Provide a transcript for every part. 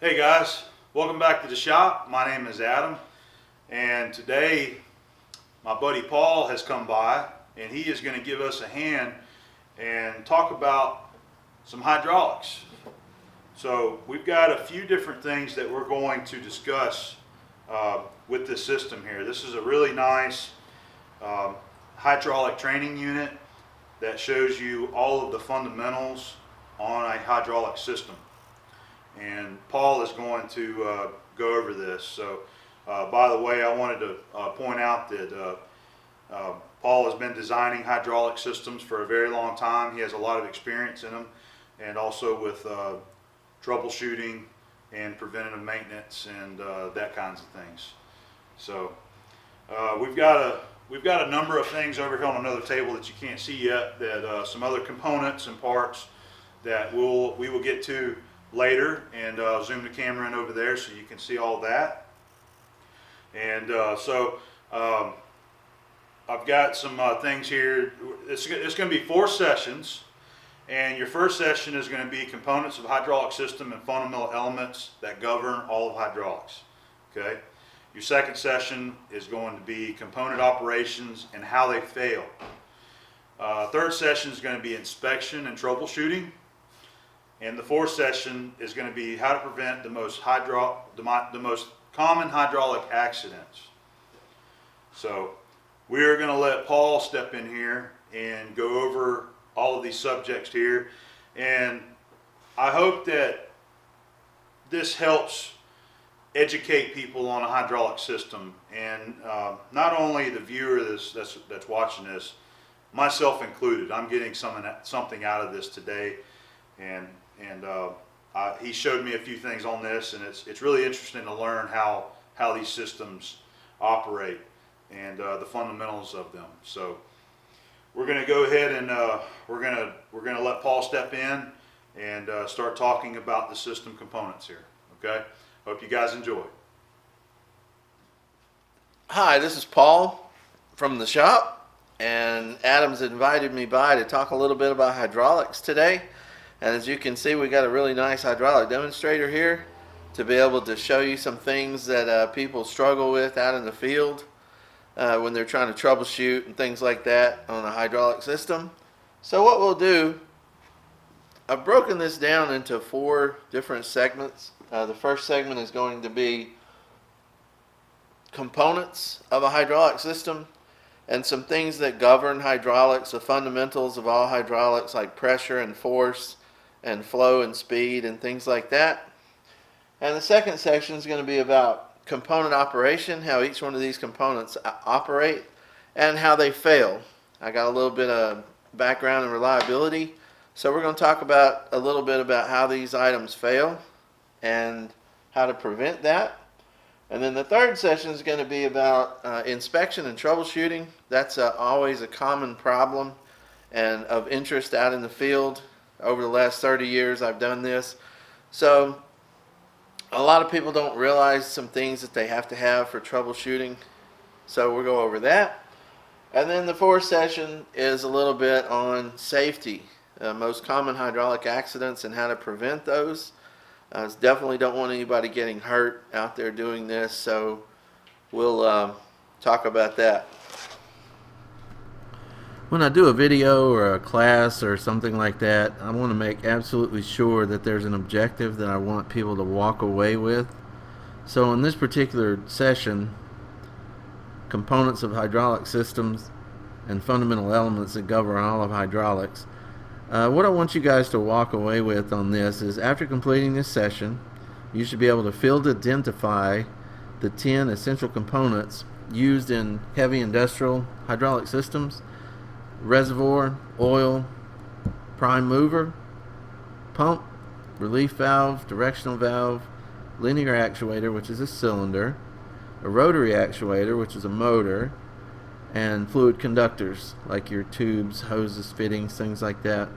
Hey guys, welcome back to the shop. My name is Adam, and today my buddy Paul has come by and he is going to give us a hand and talk about some hydraulics. So we've got a few different things that we're going to discuss with this system here. This is a really nice hydraulic training unit that shows you all of the fundamentals on a hydraulic system. And Paul is going to go over this. So by the way, I wanted to point out that Paul has been designing hydraulic systems for a very long time. He has a lot of experience in them, and also with troubleshooting and preventative maintenance and that kinds of things. So we've got a number of things over here on another table that you can't see yet, that some other components and parts that we will get to later, and zoom the camera in over there so you can see all that. And I've got some things here. It's going to be 4 sessions, and your first session is going to be components of hydraulic system and fundamental elements that govern all of hydraulics. Okay. Your second session is going to be component operations and how they fail. Third session is going to be inspection and troubleshooting. And the fourth session is going to be how to prevent the most common hydraulic accidents. So we are going to let Paul step in here and go over all of these subjects here. And I hope that this helps educate people on a hydraulic system. And not only the viewer that's watching this, myself included. I'm getting something out of this today. And he showed me a few things on this, and it's really interesting to learn how these systems operate and the fundamentals of them. So we're going to go ahead and we're going to let Paul step in and start talking about the system components here. Okay, hope you guys enjoy. Hi, this is Paul from the shop, and Adam's invited me by to talk a little bit about hydraulics today. And as you can see, we got a really nice hydraulic demonstrator here to be able to show you some things that people struggle with out in the field when they're trying to troubleshoot and things like that on a hydraulic system. So what we'll do, I've broken this down into 4 different segments. The first segment is going to be components of a hydraulic system and some things that govern hydraulics, the fundamentals of all hydraulics like pressure and force and flow and speed and things like that. And the second section is going to be about component operation, how each one of these components operate and how they fail. I got a little bit of background in reliability, so we're going to talk about a little bit about how these items fail and how to prevent that. And then the third session is going to be about inspection and troubleshooting. That's always a common problem and of interest out in the field. Over the last 30 years I've done this. So a lot of people don't realize some things that they have to have for troubleshooting. So we'll go over that. And then the fourth session is a little bit on safety, most common hydraulic accidents and how to prevent those. Definitely don't want anybody getting hurt out there doing this, so we'll talk about that. When I do a video or a class or something like that, I want to make absolutely sure that there's an objective that I want people to walk away with. So in this particular session, components of hydraulic systems and fundamental elements that govern all of hydraulics, what I want you guys to walk away with on this is, after completing this session, you should be able to field identify the 10 essential components used in heavy industrial hydraulic systems: reservoir, oil, prime mover, pump, relief valve, directional valve, linear actuator, which is a cylinder, a rotary actuator, which is a motor, and fluid conductors like your tubes, hoses, fittings, things like that.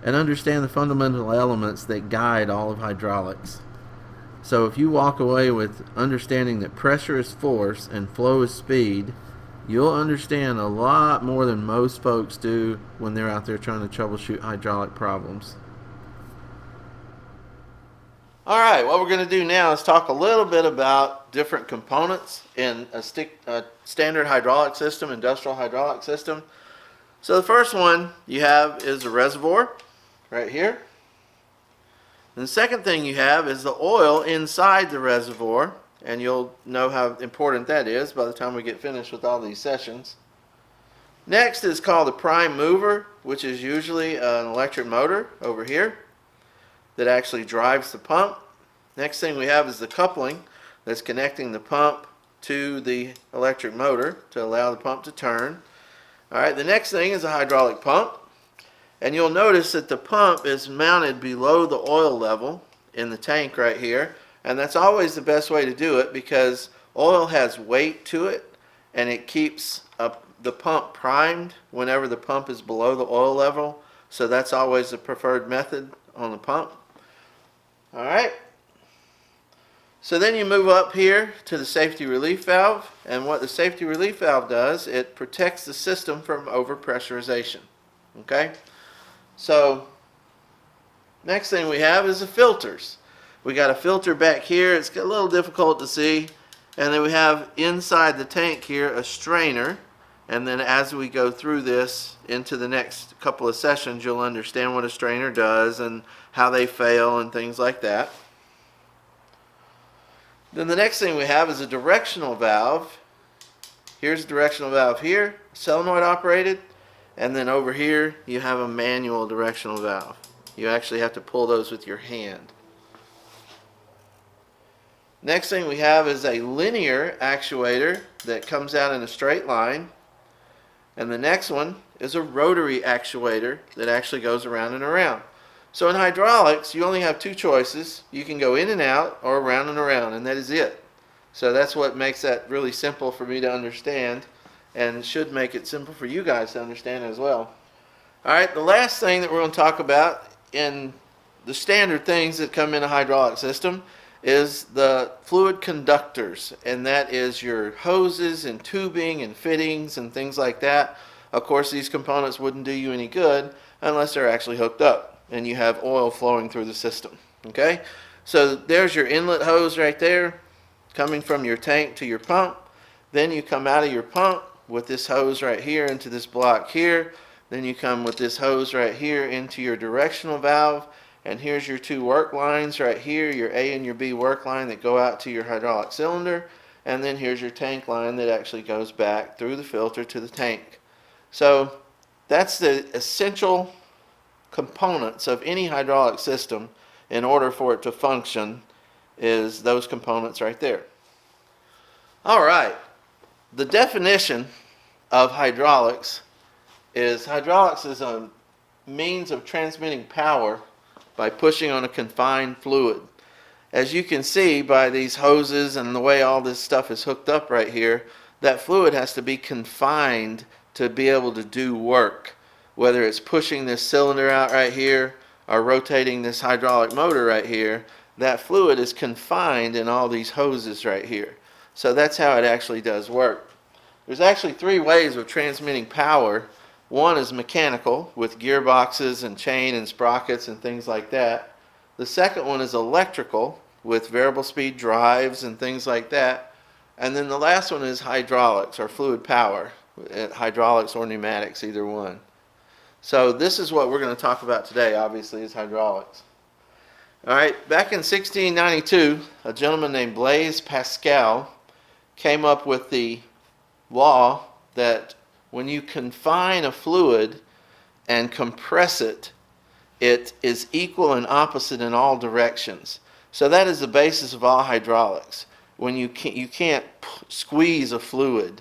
And understand the fundamental elements that guide all of hydraulics. So if you walk away with understanding that pressure is force and flow is speed, you'll understand a lot more than most folks do when they're out there trying to troubleshoot hydraulic problems. All right, what we're going to do now is talk a little bit about different components in a standard hydraulic system, industrial hydraulic system. So the first one you have is a reservoir right here. And the second thing you have is the oil inside the reservoir, and you'll know how important that is by the time we get finished with all these sessions. Next is called the prime mover, which is usually an electric motor over here that actually drives the pump. Next thing we have is the coupling that's connecting the pump to the electric motor to allow the pump to turn. Alright, the next thing is a hydraulic pump. And you'll notice that the pump is mounted below the oil level in the tank right here. And that's always the best way to do it because oil has weight to it and it keeps the pump primed whenever the pump is below the oil level. So that's always the preferred method on the pump. Alright. So then you move up here to the safety relief valve. And what the safety relief valve does, it protects the system from overpressurization. Okay? So, next thing we have is the filters. We got a filter back here. It's a little difficult to see. And then we have inside the tank here a strainer. And then as we go through this into the next couple of sessions, you'll understand what a strainer does and how they fail and things like that. Then the next thing we have is a directional valve. Here's a directional valve here, solenoid operated. And then over here you have a manual directional valve. You actually have to pull those with your hand. Next thing we have is a linear actuator that comes out in a straight line. And the next one is a rotary actuator that actually goes around and around. So in hydraulics you only have two choices. You can go in and out or around and around, and that is it. So that's what makes that really simple for me to understand, and should make it simple for you guys to understand as well. Alright, the last thing that we're going to talk about in the standard things that come in a hydraulic system is the fluid conductors, and that is your hoses and tubing and fittings and things like that. Of course, these components wouldn't do you any good unless they're actually hooked up and you have oil flowing through the system. Okay, so there's your inlet hose right there coming from your tank to your pump. Then you come out of your pump with this hose right here into this block here. Then you come with this hose right here into your directional valve. And here's your two work lines right here, your A and your B work line that go out to your hydraulic cylinder. And then here's your tank line that actually goes back through the filter to the tank. So that's the essential components of any hydraulic system in order for it to function, is those components right there. Alright, the definition of hydraulics is a means of transmitting power by pushing on a confined fluid. As you can see by these hoses and the way all this stuff is hooked up right here, that fluid has to be confined to be able to do work. Whether it's pushing this cylinder out right here or rotating this hydraulic motor right here, that fluid is confined in all these hoses right here. So that's how it actually does work. There's actually three ways of transmitting power. One is mechanical, with gearboxes and chain and sprockets and things like that. The second one is electrical, with variable speed drives and things like that. And then the last one is hydraulics, or fluid power, hydraulics or pneumatics, either one. So this is what we're going to talk about today, obviously, is hydraulics. Alright, back in 1692, a gentleman named Blaise Pascal came up with the law that when you confine a fluid and compress it, it is equal and opposite in all directions. So that is the basis of all hydraulics. When you can't squeeze a fluid.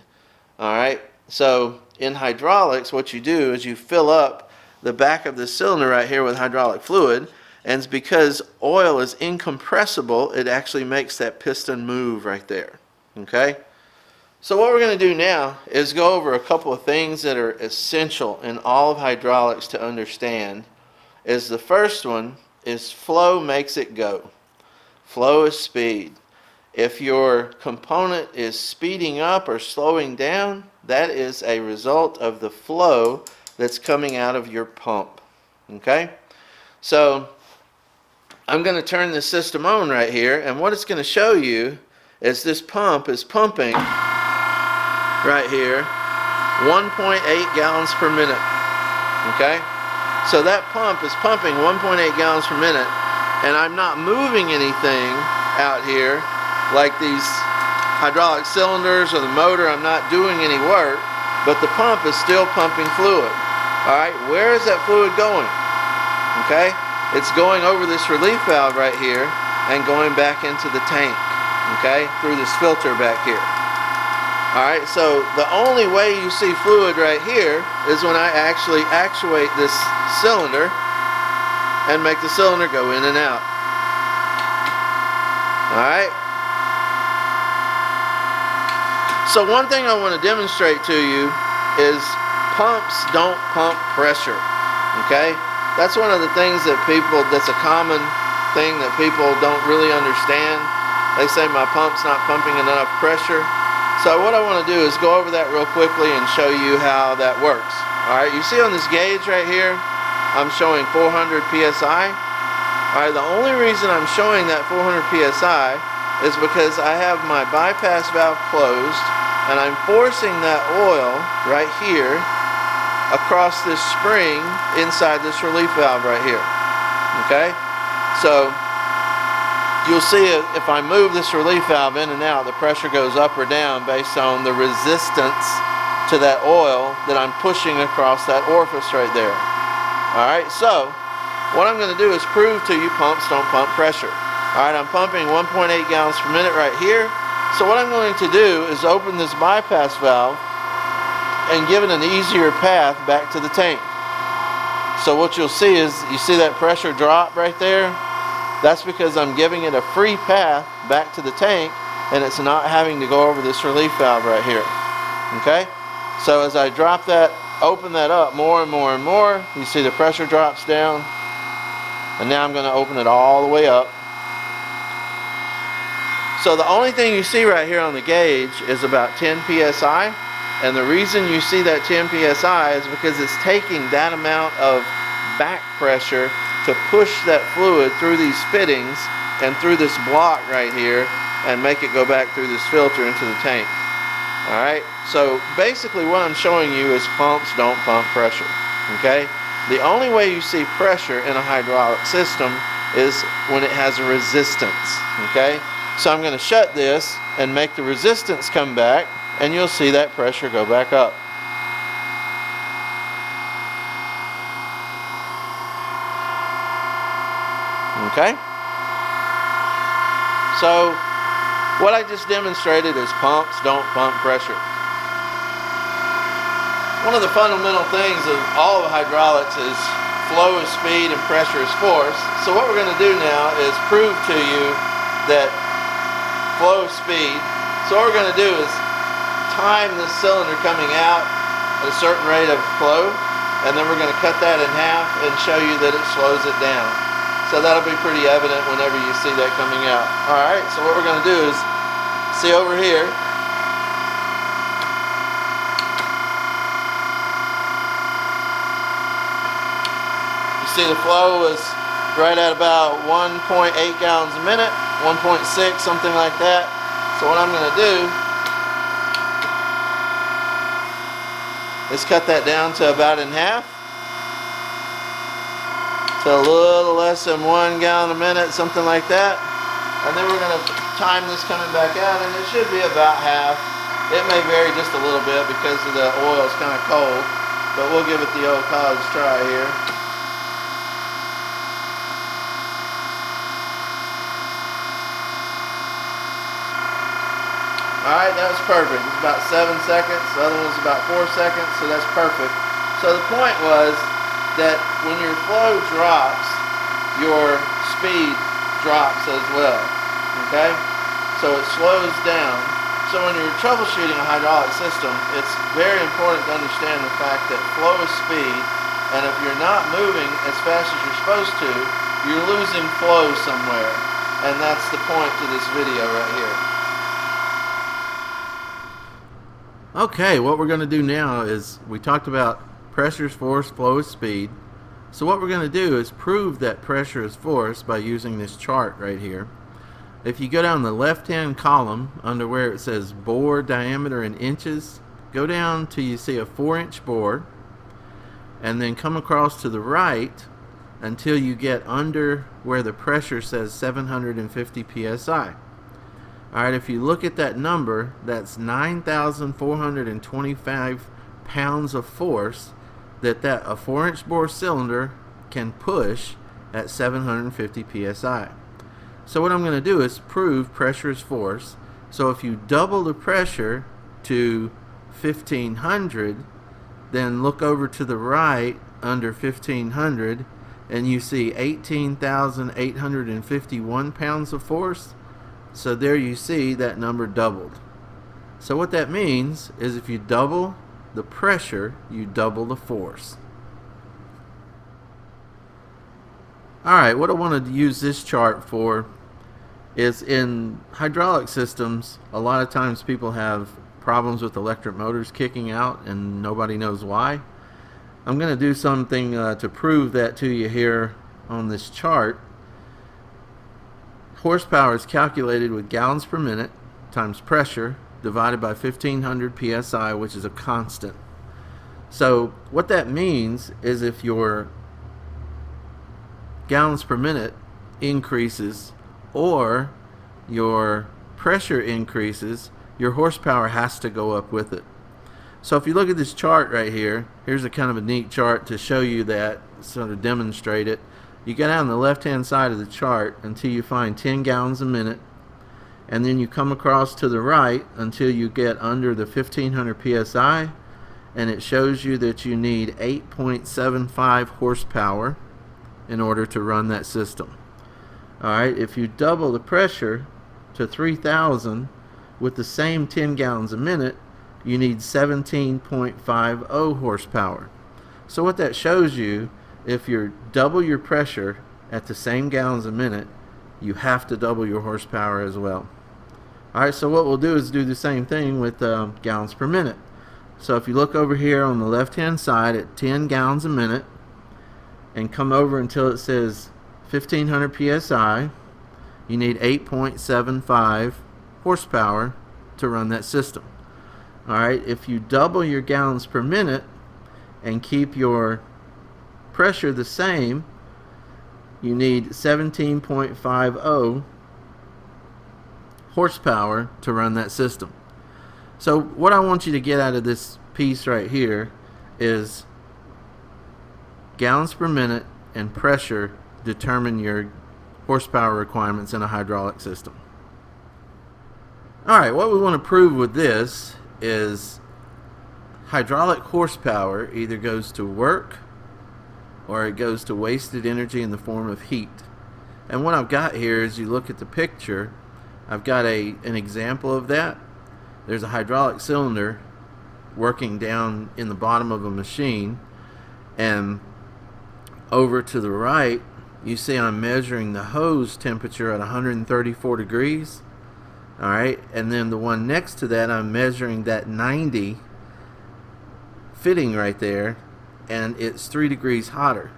Alright, so in hydraulics what you do is you fill up the back of the cylinder right here with hydraulic fluid, and it's because oil is incompressible, it actually makes that piston move right there. Okay? So what we're going to do now is go over a couple of things that are essential in all of hydraulics to understand. The first one is flow makes it go. Flow is speed. If your component is speeding up or slowing down, that is a result of the flow that's coming out of your pump. Okay? So I'm going to turn this system on right here, and what it's going to show you is this pump is pumping right here 1.8 gallons per minute. Okay? So that pump is pumping 1.8 gallons per minute, and I'm not moving anything out here like these hydraulic cylinders or the motor. I'm not doing any work, but the pump is still pumping fluid. Alright, where is that fluid going? Okay? It's going over this relief valve right here and going back into the tank, okay, through this filter back here. Alright, so the only way you see fluid right here is when I actually actuate this cylinder and make the cylinder go in and out. Alright. So one thing I want to demonstrate to you is pumps don't pump pressure, okay? That's one of the things that that's a common thing that people don't really understand. They say my pump's not pumping enough pressure. So what I want to do is go over that real quickly and show you how that works. Alright, you see on this gauge right here, I'm showing 400 psi. Alright, the only reason I'm showing that 400 psi is because I have my bypass valve closed and I'm forcing that oil right here across this spring inside this relief valve right here. Okay? So you'll see if I move this relief valve in and out, the pressure goes up or down based on the resistance to that oil that I'm pushing across that orifice right there. Alright, so what I'm going to do is prove to you pumps don't pump pressure. Alright, I'm pumping 1.8 gallons per minute right here. So what I'm going to do is open this bypass valve and give it an easier path back to the tank. So what you'll see is, you see that pressure drop right there? That's because I'm giving it a free path back to the tank and it's not having to go over this relief valve right here. Okay? So as I drop that, open that up more and more and more, you see the pressure drops down. And now I'm going to open it all the way up. So the only thing you see right here on the gauge is about 10 psi. And the reason you see that 10 psi is because it's taking that amount of back pressure to push that fluid through these fittings and through this block right here and make it go back through this filter into the tank. Alright, so basically what I'm showing you is pumps don't pump pressure. Okay? The only way you see pressure in a hydraulic system is when it has a resistance. Okay? So I'm going to shut this and make the resistance come back, and you'll see that pressure go back up. Okay? So what I just demonstrated is pumps don't pump pressure. One of the fundamental things of all of hydraulics is flow is speed and pressure is force. So what we're going to do now is prove to you that flow is speed. So what we're going to do is time this cylinder coming out at a certain rate of flow, and then we're going to cut that in half and show you that it slows it down. So that'll be pretty evident whenever you see that coming out. Alright, so what we're going to do is, see over here, you see the flow is right at about 1.8 gallons a minute, 1.6, something like that. So what I'm going to do is cut that down to about in half, to a little less than 1 gallon a minute, something like that. And then we're going to time this coming back out, and it should be about half. It may vary just a little bit because the oil is kind of cold, but we'll give it the old college try here. Alright, that was perfect. It's about 7 seconds. The other one's about 4 seconds, so that's perfect. So the point was that when your flow drops, your speed drops as well. Okay? So it slows down. So when you're troubleshooting a hydraulic system, it's very important to understand the fact that flow is speed, and if you're not moving as fast as you're supposed to, you're losing flow somewhere. And that's the point to this video right here. Okay, what we're going to do now is, we talked about pressure is force, flow is speed. So what we're going to do is prove that pressure is force by using this chart right here. If you go down the left-hand column under where it says bore diameter in inches, go down till you see a 4-inch bore, and then come across to the right until you get under where the pressure says 750 psi. Alright, if you look at that number, that's 9,425 pounds of force that a 4-inch bore cylinder can push at 750 psi. So what I'm going to do is prove pressure is force. So if you double the pressure to 1500, then look over to the right under 1500 and you see 18,851 pounds of force. So there you see that number doubled. So what that means is if you double the pressure, you double the force. Alright, what I wanted to use this chart for is in hydraulic systems, a lot of times people have problems with electric motors kicking out and nobody knows why. I'm going to do something to prove that to you here on this chart. Horsepower is calculated with gallons per minute times pressure divided by 1500 psi, which is a constant. So what that means is if your gallons per minute increases or your pressure increases, your horsepower has to go up with it. So if you look at this chart right here, here's a kind of a neat chart to show you that, sort of demonstrate it. You go down the left hand side of the chart until you find 10 gallons a minute, and then you come across to the right until you get under the 1500 psi, and it shows you that you need 8.75 horsepower in order to run that system. Alright, if you double the pressure to 3000 with the same 10 gallons a minute, you need 17.50 horsepower. So what that shows you, if you double your pressure at the same gallons a minute, you have to double your horsepower as well. Alright, so what we'll do is do the same thing with gallons per minute. So if you look over here on the left hand side at 10 gallons a minute and come over until it says 1500 psi, you need 8.75 horsepower to run that system. Alright, if you double your gallons per minute and keep your pressure the same, you need 17.50 horsepower to run that system. So what I want you to get out of this piece right here is gallons per minute and pressure determine your horsepower requirements in a hydraulic system. Alright, what we want to prove with this is hydraulic horsepower either goes to work or it goes to wasted energy in the form of heat. And what I've got here is, you look at the picture, I've got an example of that. There's a hydraulic cylinder working down in the bottom of a machine, and over to the right you see I'm measuring the hose temperature at 134 degrees. Alright, and then the one next to that I'm measuring that 90 fitting right there, and it's 3 degrees hotter.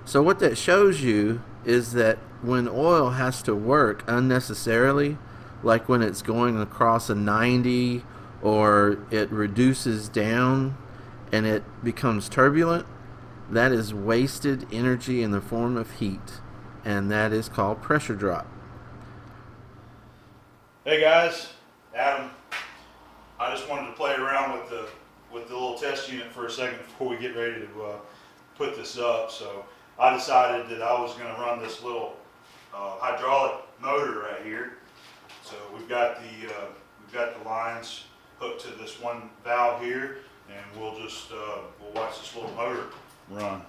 So what that shows you is that when oil has to work unnecessarily, like when it's going across a 90 or it reduces down and it becomes turbulent, that is wasted energy in the form of heat, and that is called pressure drop. Hey guys, Adam. I just wanted to play around with the little test unit for a second before we get ready to put this up. So I decided that I was going to run this little hydraulic motor right here. So we've got the lines hooked to this one valve here, and we'll watch this little motor run.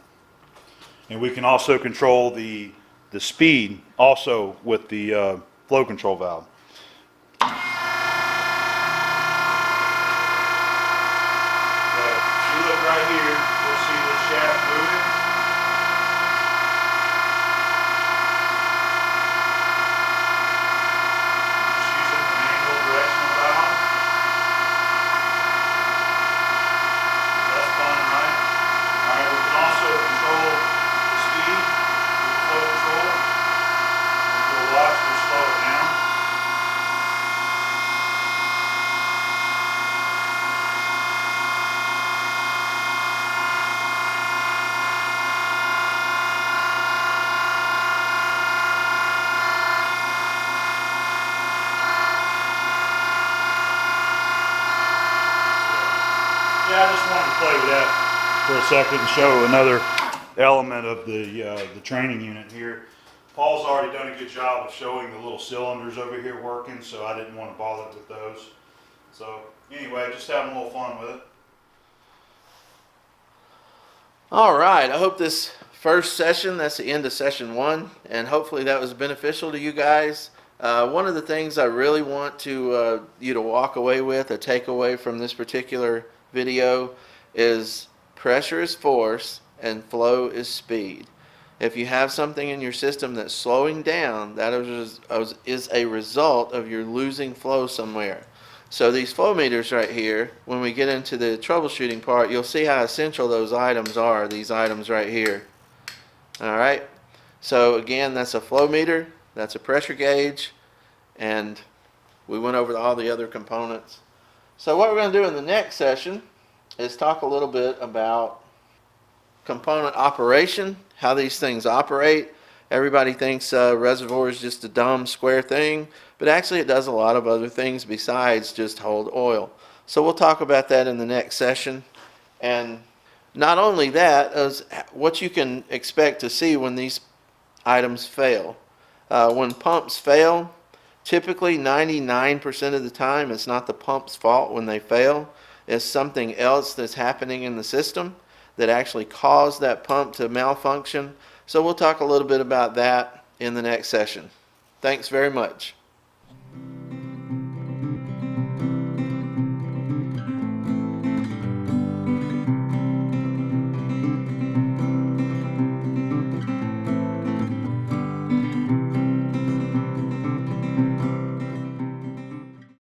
And we can also control the speed also with the flow control valve. Right here, we'll see the shaft moving. Just using the manual directional valve. That's fun, right? Alright, we can also control play with that for a second and show another element of the training unit here. Paul's already done a good job of showing the little cylinders over here working, so I didn't want to bother with those. So anyway, just having a little fun with it. All right, I hope this first session, that's the end of session 1, and hopefully that was beneficial to you guys. One of the things I really want to you to walk away with, a takeaway from this particular video, is pressure is force and flow is speed. If you have something in your system that's slowing down, that is a result of your losing flow somewhere. So these flow meters right here, when we get into the troubleshooting part, you'll see how essential those items are, these items right here. Alright, so again, that's a flow meter, that's a pressure gauge, and we went over all the other components. So what we're going to do in the next session is talk a little bit about component operation, how these things operate. Everybody thinks reservoir is just a dumb square thing, but actually it does a lot of other things besides just hold oil. So we'll talk about that in the next session. And not only that, as what you can expect to see when these items fail. When pumps fail, typically 99% of the time it's not the pump's fault when they fail. It's something else that's happening in the system that actually caused that pump to malfunction. So we'll talk a little bit about that in the next session. Thanks very much.